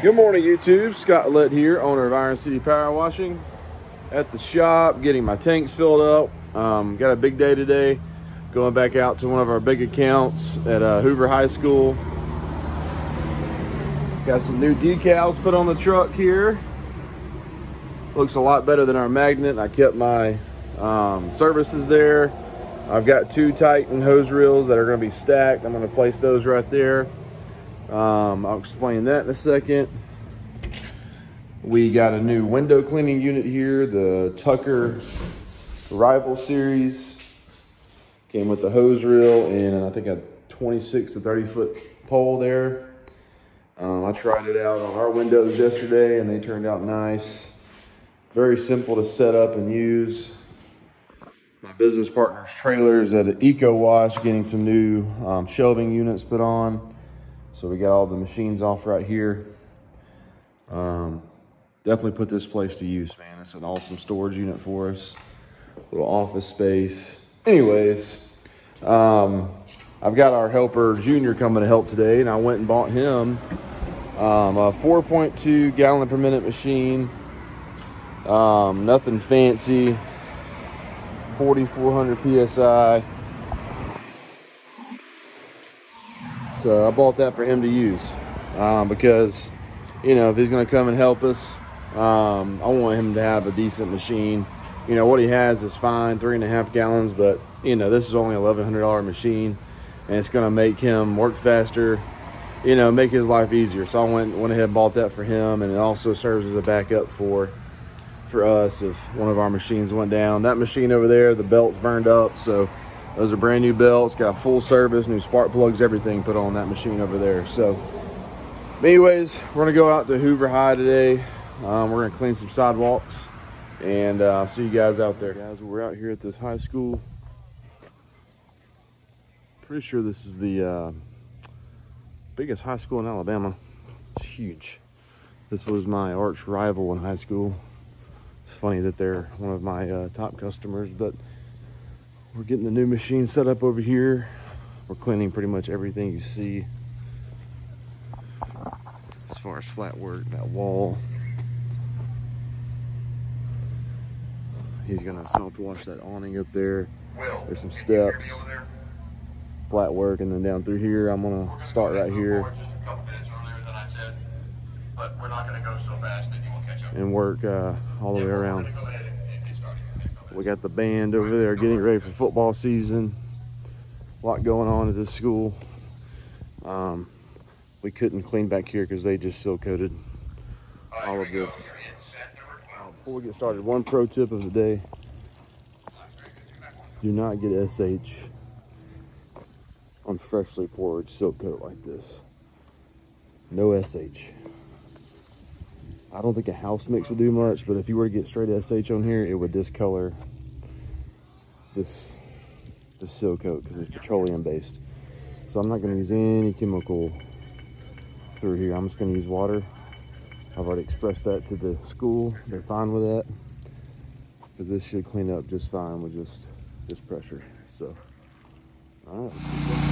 Good morning, YouTube. Scott Lett here, owner of Iron City Power Washing. At the shop, getting my tanks filled up. Got a big day today. Going back out to one of our big accounts at Hoover High School. Got some new decals put on the truck here. Looks a lot better than our magnet. I kept my services there. I've got 2 Titan hose reels that are going to be stacked. I'm going to place those right there. I'll explain that in a second. We got a new window cleaning unit here, the Tucker Rival Series. Came with the hose reel and I think a 26 to 30 foot pole there. I tried it out on our windows yesterday and they turned out nice. Very simple to set up and use. My business partner's trailers at Eco Wash, getting some new shelving units put on. So we got all the machines off right here. Definitely put this place to use, man. It's an awesome storage unit for us. Little office space. Anyways, I've got our helper Junior coming to help today, and I went and bought him a 4.2 gallon per minute machine. Nothing fancy. 4,400 PSI. So I bought that for him to use because, you know, if he's going to come and help us, I want him to have a decent machine. You know, what he has is fine, 3.5 gallons, but, you know, this is only a $1,100 machine, and it's going to make him work faster, you know, make his life easier. So I went ahead and bought that for him, and it also serves as a backup for us if one of our machines went down. That machine over there, the belt's burned up, so those are brand new belts, got full service, new spark plugs, everything put on that machine over there. So anyways, we're gonna go out to Hoover High today. We're gonna clean some sidewalks, and I'll see you guys out there. Guys, we're out here at this high school. Pretty sure this is the biggest high school in Alabama. It's huge. This was my arch rival in high school. It's funny that they're one of my top customers, but we're getting the new machine set up over here. We're cleaning pretty much everything you see as far as flat work, that wall. He's gonna soft wash that awning up there. There's some steps, flat work, and then down through here, I'm gonna start right here. Just a couple minutes earlier than I said, but we're not gonna go so fast that you won't catch up. And work all the way around. We got the band over there getting ready for football season. A lot going on at this school. We couldn't clean back here because they just seal coated all of this. Before we get started, one pro tip of the day: do not get SH on freshly poured silk coat like this. No SH. I don't think a house mix would do much, but if you were to get straight SH on here, it would discolor this seal coat because it's petroleum based. So I'm not going to use any chemical through here. I'm just going to use water. I've already expressed that to the school. They're fine with that because this should clean up just fine with just pressure. So, all right.